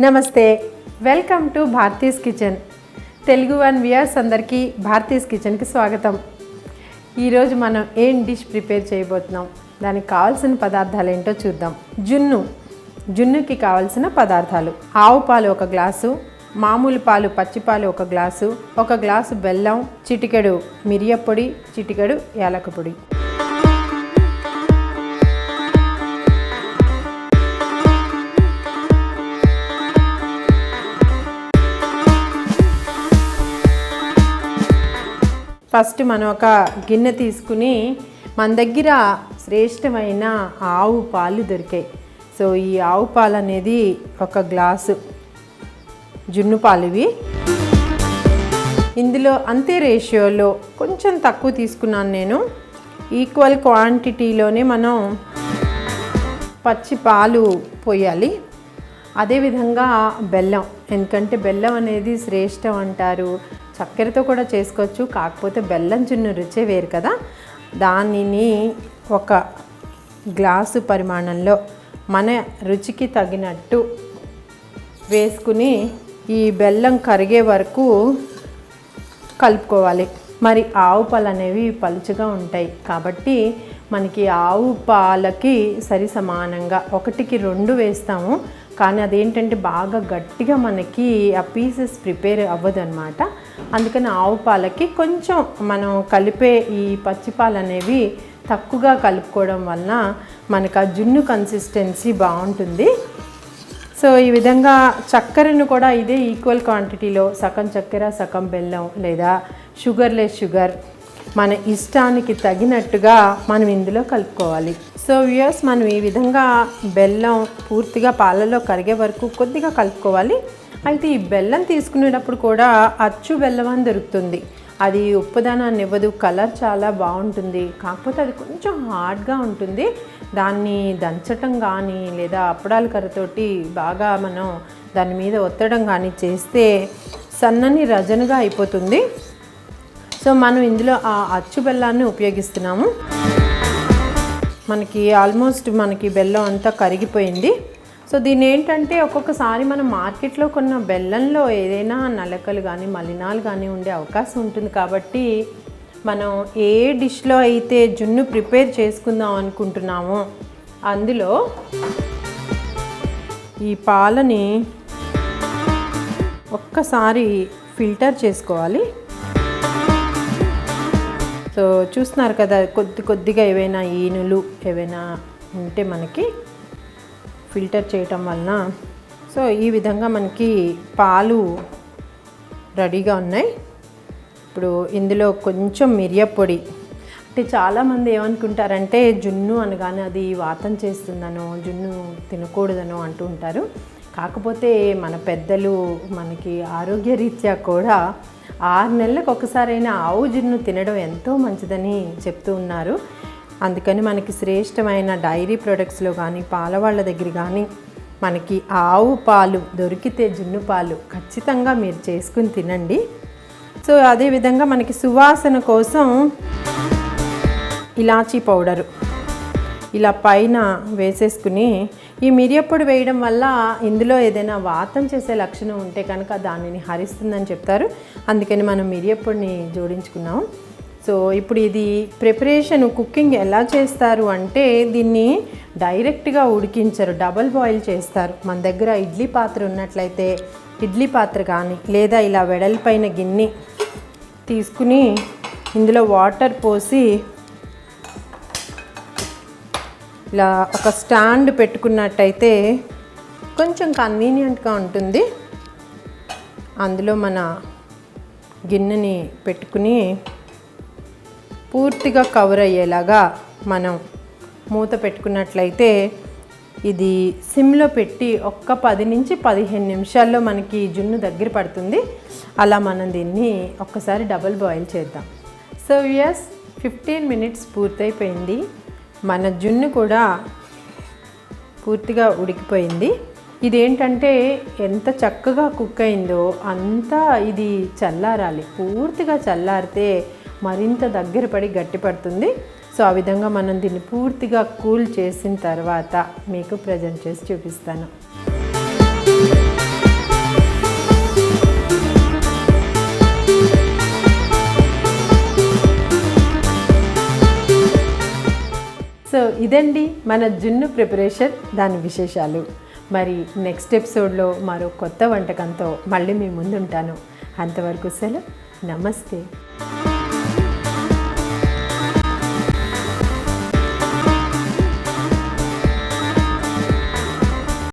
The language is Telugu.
నమస్తే, welcome to Bharati's kitchen. Telugu one viewers అందరికీ భారతీస్ కిచెన్కి స్వాగతం. ఈరోజు మనం ఏం డిష్ ప్రిపేర్ చేయబోతున్నాం, దానికి కావాల్సిన పదార్థాలు ఏంటో చూద్దాం. జున్నుకి కావాల్సిన పదార్థాలు: ఆవు పాలు 1 గ్లాసు, మామూలు పాలు పచ్చిపాలు 1 గ్లాసు, 1 గ్లాసు బెల్లం, చిటికెడు మిరియప్పొడి, చిటికెడు యాలక పొడి. ఫస్ట్ మనం ఒక గిన్నె తీసుకుని, మన దగ్గర శ్రేష్టమైన ఆవు పాలు దొరికాయి. సో ఈ ఆవు పాలు అనేది 1 గ్లాసు జున్ను పాలు. ఇవి ఇందులో అంతే రేషియోలో కొంచెం తక్కువ తీసుకున్నాను నేను. ఈక్వల్ క్వాంటిటీలోనే మనం పచ్చి పాలు పోయాలి. అదేవిధంగా బెల్లం, ఎందుకంటే బెల్లం అనేది శ్రేష్టం అంటారు. చక్కెరతో కూడా చేసుకోవచ్చు, కాకపోతే బెల్లం జున్ను రుచే వేరు కదా. దానిని 1 గ్లాసు పరిమాణంలో మన రుచికి తగినట్టు వేసుకుని ఈ బెల్లం కరిగే వరకు కలుపుకోవాలి. మరి ఆవు పాలు అనేవి పలుచగా ఉంటాయి కాబట్టి మనకి ఆవు పాలకి సరి సమానంగా 1కి 2 వేస్తాము. కానీ అదేంటంటే బాగా గట్టిగా మనకి ఆ పీసెస్ ప్రిపేర్ అవ్వదు అనమాట. అందుకని ఆవు పాలకి కొంచెం మనం కలిపే ఈ పచ్చిపాలు అనేవి తక్కువగా కలుపుకోవడం వలన మనకు ఆ జున్ను కన్సిస్టెన్సీ బాగుంటుంది. సో ఈ విధంగా చక్కెరను కూడా ఇదే ఈక్వల్ క్వాంటిటీలో సగం చక్కెర సగం బెల్లం లేదా షుగర్లెస్ షుగర్ మన ఇష్టానికి తగినట్టుగా మనం ఇందులో కలుపుకోవాలి. సో వ్యూయర్స్, మనం ఈ విధంగా బెల్లం పూర్తిగా పాలలో కరిగే వరకు కొద్దిగా కలుపుకోవాలి. అయితే ఈ బెల్లం తీసుకునేటప్పుడు కూడా అచ్చు బెల్లం అని దొరుకుతుంది. అది ఉప్పుదనాన్ని ఇవ్వదు, కలర్ చాలా బాగుంటుంది. కాకపోతే అది కొంచెం హార్డ్గా ఉంటుంది. దాన్ని దంచటం కానీ లేదా అప్పడాల కర్రతోటి బాగా మనం దాని మీద ఒత్తడం కానీ చేస్తే సన్నని రజనుగా అయిపోతుంది. సో మనం ఇందులో ఆ అచ్చు బెల్లాన్ని ఉపయోగిస్తున్నాము. మనకి ఆల్మోస్ట్ బెల్లం అంతా కరిగిపోయింది. సో దీని ఏంటంటే ఒక్కొక్కసారి మనం మార్కెట్లో కొన్న బెల్లంలో ఏదైనా నలకలు కానీ మలినాలు కానీ ఉండే అవకాశం ఉంటుంది. కాబట్టి మనం ఏ డిష్లో అయితే జున్ను ప్రిపేర్ చేసుకుందాం అనుకుంటున్నామో అందులో ఈ పాలని ఒక్కసారి ఫిల్టర్ చేసుకోవాలి. సో చూస్తున్నారు కదా, కొద్దిగా ఏవైనా ఈనులు ఏవైనా ఉంటే మనకి ఫిల్టర్ చేయటం వలన సో ఈ విధంగా మనకి పాలు రెడీగా ఉన్నాయి. ఇప్పుడు ఇందులో కొంచెం మిరియప్పొడి. అంటే చాలామంది ఏమనుకుంటారంటే జున్ను అనగానే అది వాతం చేస్తుందనో జున్ను తినకూడదనో అంటూ ఉంటారు. కాకపోతే మన పెద్దలు మనకి ఆరోగ్యరీత్యా కూడా 6 నెలలకు ఒకసారైనా ఆవు జున్ను తినడం ఎంతో మంచిదని చెప్తూ ఉన్నారు. అందుకని మనకి శ్రేష్టమైన డైరీ ప్రొడక్ట్స్లో కానీ పాల వాళ్ళ దగ్గర కానీ మనకి ఆవు పాలు దొరికితే జున్ను పాలు ఖచ్చితంగా మీరు చేసుకుని తినండి. సో అదేవిధంగా మనకి సువాసన కోసం ఇలాచీ పౌడరు ఇలా పైన వేసేసుకుని, ఈ మిరియప్పొడి వేయడం వల్ల ఇందులో ఏదైనా వాతం చేసే లక్షణం ఉంటే కనుక దానిని హరిస్తుందని చెప్తారు. అందుకని మనం మిరియప్పొడిని జోడించుకున్నాం. సో ఇప్పుడు ఇది ప్రిపరేషన్ కుకింగ్ ఎలా చేస్తారు అంటే దీన్ని డైరెక్ట్గా ఉడికించరు, డబల్ బాయిల్ చేస్తారు. మన దగ్గర ఇడ్లీ పాత్ర ఉన్నట్లయితే ఇడ్లీ పాత్ర కానీ లేదా ఇలా వెడల్పైన గిన్నె తీసుకుని ఇందులో వాటర్ పోసి ఇలా ఒక స్టాండ్ పెట్టుకున్నట్టయితే కొంచెం కన్వీనియంట్గా ఉంటుంది. అందులో మన గిన్నెని పెట్టుకుని పూర్తిగా కవర్ అయ్యేలాగా మనం మూత పెట్టుకున్నట్లయితే ఇది సిమ్లో పెట్టి 10 నుంచి 15 నిమిషాల్లో మనకి జున్ను దగ్గర పడుతుంది. అలా మనం దీన్ని ఒక్కసారి డబుల్ బాయిల్ చేద్దాం. సో ఎస్, 15 మినిట్స్ పూర్తయిపోయింది. మన జున్ను కూడా పూర్తిగా ఉడికిపోయింది. ఇదేంటంటే ఎంత చక్కగా కుక్ అయిందో అంతా ఇది చల్లారాలి. పూర్తిగా చల్లారితే మరింత దగ్గర పడి గట్టిపడుతుంది. సో ఆ విధంగా మనం దీన్ని పూర్తిగా కూల్ చేసిన తర్వాత మీకు ప్రజెంట్ చేసి చూపిస్తాను. ఇదండి మన జున్ను ప్రిపరేషన్, దాని విశేషాలు. మరి నెక్స్ట్ ఎపిసోడ్లో మరో కొత్త వంటకంతో మళ్ళీ మీ ముందుంటాను. అంతవరకు సెలవు. నమస్తే.